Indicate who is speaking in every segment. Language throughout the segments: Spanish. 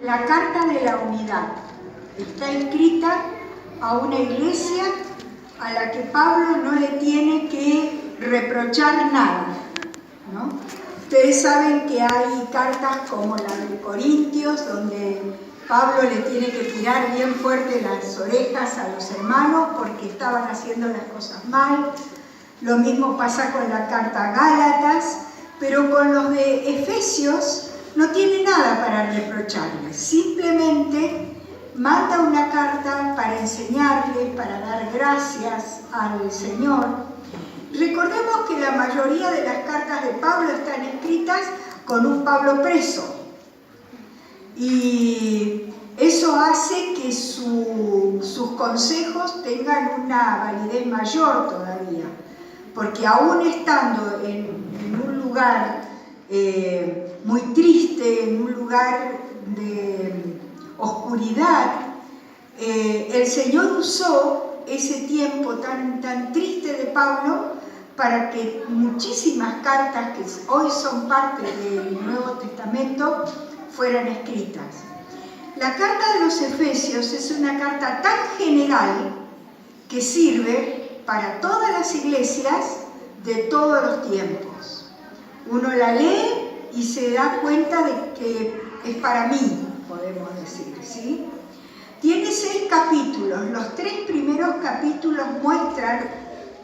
Speaker 1: la carta de la unidad. Está escrita a una iglesia a la que Pablo no le tiene que reprochar nada, ¿no? Ustedes saben que hay cartas como la de Corintios, donde Pablo le tiene que tirar bien fuerte las orejas a los hermanos porque estaban haciendo las cosas mal. Lo mismo pasa con la carta a Gálatas, pero con los de Efesios no tiene nada para reprocharles. Simplemente manda una carta para enseñarles, para dar gracias al Señor. Recordemos que la mayoría de las cartas de Pablo están escritas con un Pablo preso. Y eso hace que sus consejos tengan una validez mayor todavía. Porque aún estando en un lugar muy triste, en un lugar de oscuridad, el Señor usó ese tiempo tan triste de Pablo para que muchísimas cartas que hoy son parte del Nuevo Testamento fueran escritas. La carta de los Efesios es una carta tan general que sirve para todas las iglesias de todos los tiempos. Uno la lee y se da cuenta de que es para mí, podemos decir, ¿sí? Tiene 6 capítulos. Los 3 primeros capítulos muestran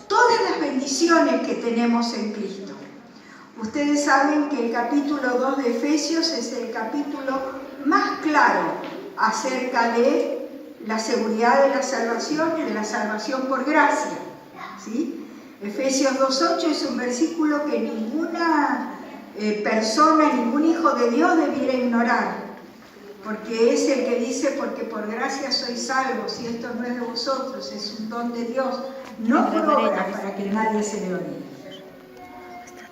Speaker 1: todas las bendiciones que tenemos en Cristo. Ustedes saben que el capítulo 2 de Efesios es el capítulo más claro acerca de la seguridad de la salvación y de la salvación por gracia, ¿sí? Efesios 2.8 es un versículo que ninguna persona, ningún hijo de Dios debiera ignorar, porque es el que dice, porque por gracia sois salvos, y esto no es de vosotros, es un don de Dios, no por obras para que nadie se gloríe.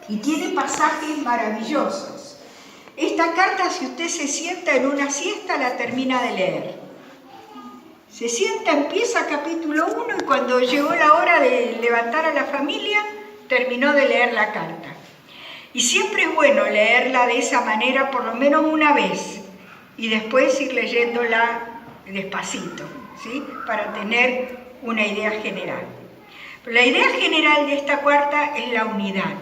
Speaker 1: Y tiene pasajes maravillosos. Esta carta, si usted se sienta en una siesta, la termina de leer. Se sienta, empieza capítulo 1 y cuando llegó la hora de levantar a la familia, terminó de leer la carta. Y siempre es bueno leerla de esa manera por lo menos una vez y después ir leyéndola despacito, ¿sí? Para tener una idea general. Pero la idea general de esta carta es la unidad.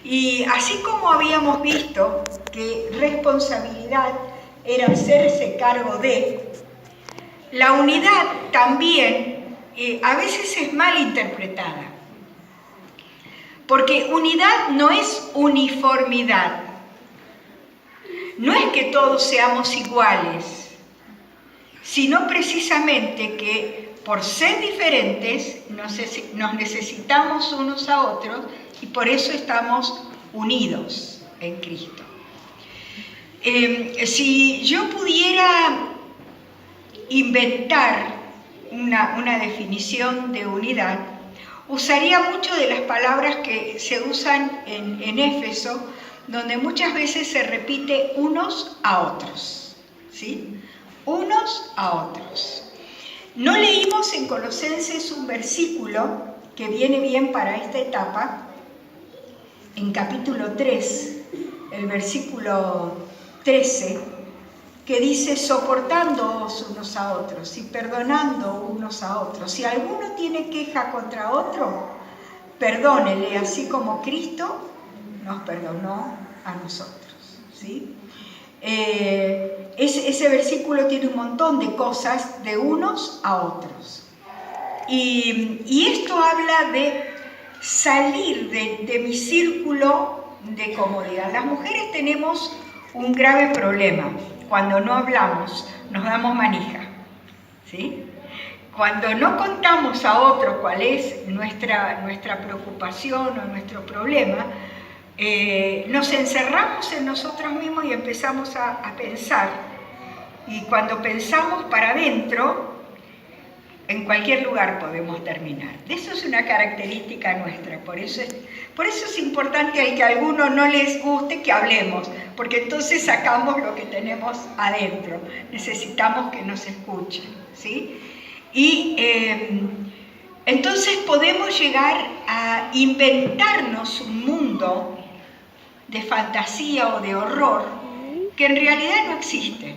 Speaker 1: Y así como habíamos visto que responsabilidad era hacerse cargo de, la unidad también a veces es mal interpretada. Porque unidad no es uniformidad. No es que todos seamos iguales, sino precisamente que por ser diferentes nos necesitamos unos a otros y por eso estamos unidos en Cristo. Si yo pudiera inventar una definición de unidad, usaría mucho de las palabras que se usan en Éfeso, donde muchas veces se repite unos a otros, ¿sí? Unos a otros. No leímos en Colosenses un versículo que viene bien para esta etapa, en capítulo 3, el versículo 13, que dice, soportándoos unos a otros y perdonando unos a otros. Si alguno tiene queja contra otro, perdónele, así como Cristo nos perdonó a nosotros, ¿sí? Ese versículo tiene un montón de cosas de unos a otros. Y esto habla de salir de mi círculo de comodidad. Las mujeres tenemos un grave problema. Cuando no hablamos, nos damos manija, ¿sí? Cuando no contamos a otro cuál es nuestra preocupación o nuestro problema, nos encerramos en nosotros mismos y empezamos a pensar. Y cuando pensamos para adentro, en cualquier lugar podemos terminar. Eso es una característica nuestra, por eso es importante que a algunos no les guste que hablemos, porque entonces sacamos lo que tenemos adentro, necesitamos que nos escuchen, ¿sí? Y entonces podemos llegar a inventarnos un mundo de fantasía o de horror que en realidad no existe.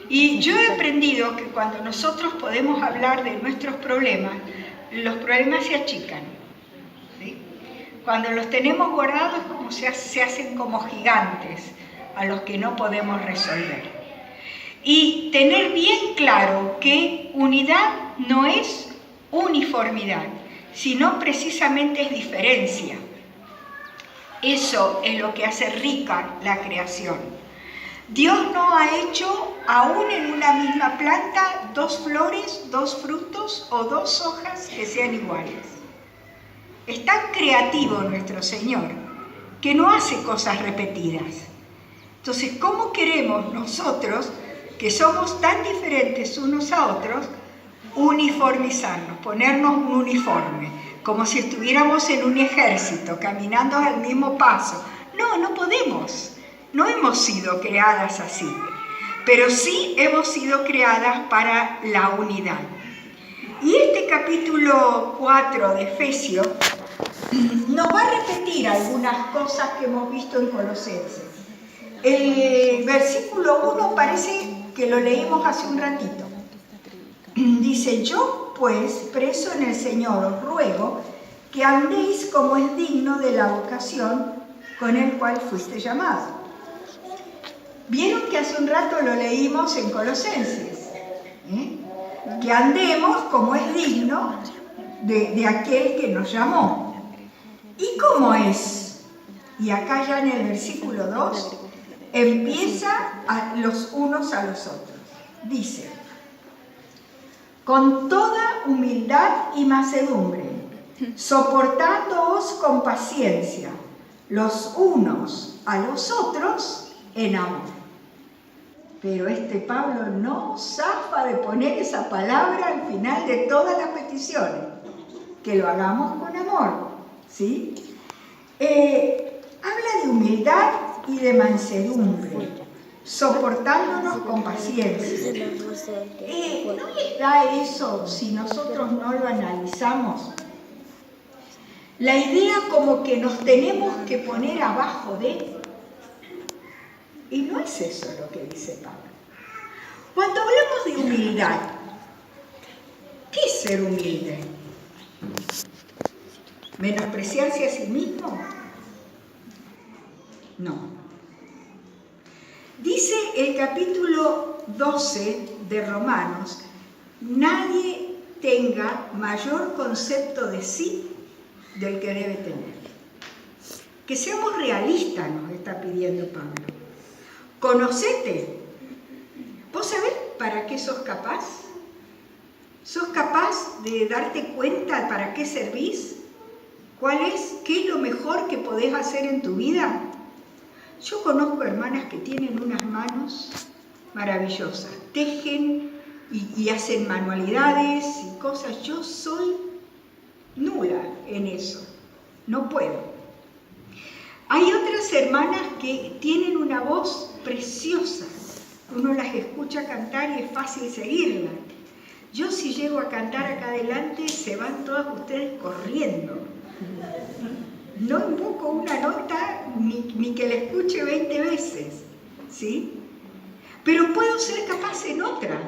Speaker 1: Y yo he aprendido que cuando nosotros podemos hablar de nuestros problemas, los problemas se achican, ¿sí? Cuando los tenemos guardados, como se hacen como gigantes a los que no podemos resolver. Y tener bien claro que unidad no es uniformidad, sino precisamente es diferencia. Eso es lo que hace rica la creación. Dios no ha hecho, aún en una misma planta, 2 flores, 2 frutos o 2 hojas que sean iguales. Es tan creativo nuestro Señor que no hace cosas repetidas. Entonces, ¿cómo queremos nosotros, que somos tan diferentes unos a otros, uniformizarnos, ponernos un uniforme, como si estuviéramos en un ejército, caminando al mismo paso? No, no podemos. No hemos sido creadas así, pero sí hemos sido creadas para la unidad. Y este capítulo 4 de Efesios nos va a repetir algunas cosas que hemos visto en Colosenses. El versículo 1 parece que lo leímos hace un ratito. Dice: yo pues, preso en el Señor, os ruego que andéis como es digno de la vocación con el cual fuiste llamado. Vieron que hace un rato lo leímos en Colosenses, que andemos como es digno de aquel que nos llamó. ¿Y cómo es? Y acá ya en el versículo 2 empieza los unos a los otros. Dice: con toda humildad y mansedumbre, soportándoos con paciencia, los unos a los otros en amor. Pero este Pablo no zafa de poner esa palabra al final de todas las peticiones, que lo hagamos con amor, ¿sí? Habla de humildad y de mansedumbre, soportándonos con paciencia. ¿No les da eso, si nosotros no lo analizamos, la idea como que nos tenemos que poner abajo de? Y no es eso lo que dice Pablo. Cuando hablamos de humildad, ¿qué es ser humilde? ¿Menospreciarse a sí mismo? No. Dice el capítulo 12 de Romanos: nadie tenga mayor concepto de sí del que debe tener. Que seamos realistas, nos está pidiendo Pablo. Conocete. ¿Vos sabés para qué sos capaz? ¿Sos capaz de darte cuenta para qué servís? ¿Qué es lo mejor que podés hacer en tu vida? Yo conozco hermanas que tienen unas manos maravillosas, tejen y hacen manualidades y cosas. Yo soy nula en eso, no puedo. Hay otras hermanas que tienen una voz preciosa, uno las escucha cantar y es fácil seguirla. Yo, si llego a cantar acá adelante, se van todas ustedes corriendo. No invoco una nota ni que la escuche 20 veces, ¿sí? Pero puedo ser capaz en otra.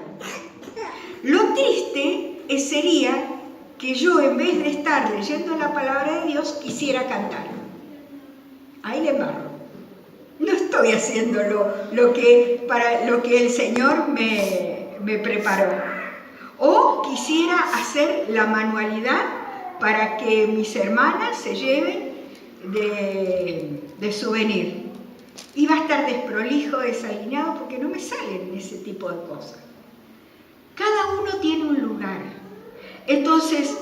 Speaker 1: Lo triste sería que yo, en vez de estar leyendo la palabra de Dios, quisiera cantar. Ahí le embarro. No estoy haciendo lo que el Señor me preparó. O quisiera hacer la manualidad para que mis hermanas se lleven de souvenir. Y va a estar desprolijo, desalineado, porque no me salen ese tipo de cosas. Cada uno tiene un lugar. Entonces,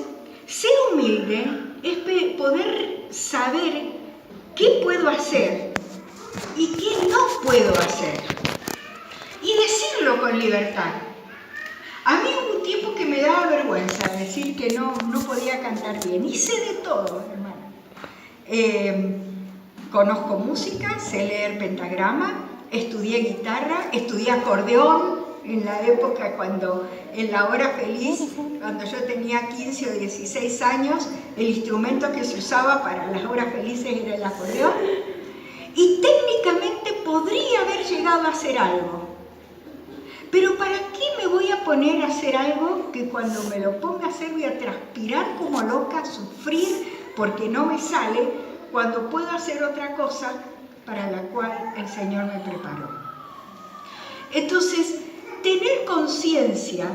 Speaker 1: ser humilde es poder saber qué puedo hacer y qué no puedo hacer. Y decirlo con libertad. A mí hubo un tiempo que me daba vergüenza decir que no podía cantar bien. Hice de todo, hermano. Conozco música, sé leer pentagrama, estudié guitarra, estudié acordeón en la época en la hora feliz, cuando yo tenía 15 o 16 años, el instrumento que se usaba para las horas felices era el acordeón. Y técnicamente podría haber llegado a hacer algo, Pero ¿para qué me voy a poner a hacer algo que cuando me lo ponga a hacer voy a transpirar como loca, sufrir porque no me sale, cuando puedo hacer otra cosa para la cual el Señor me preparó? Entonces, tener conciencia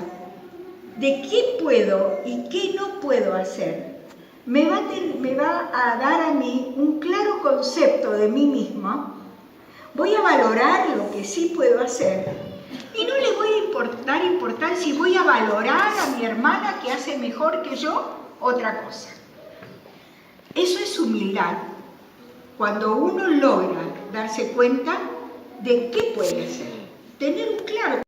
Speaker 1: de qué puedo y qué no puedo hacer me va a dar a mí un claro concepto de mí misma. Voy a valorar lo que sí puedo hacer y no le voy a dar importancia si voy a valorar a mi hermana que hace mejor que yo otra cosa. Eso es humildad, cuando uno logra darse cuenta de qué puede hacer, tener un claro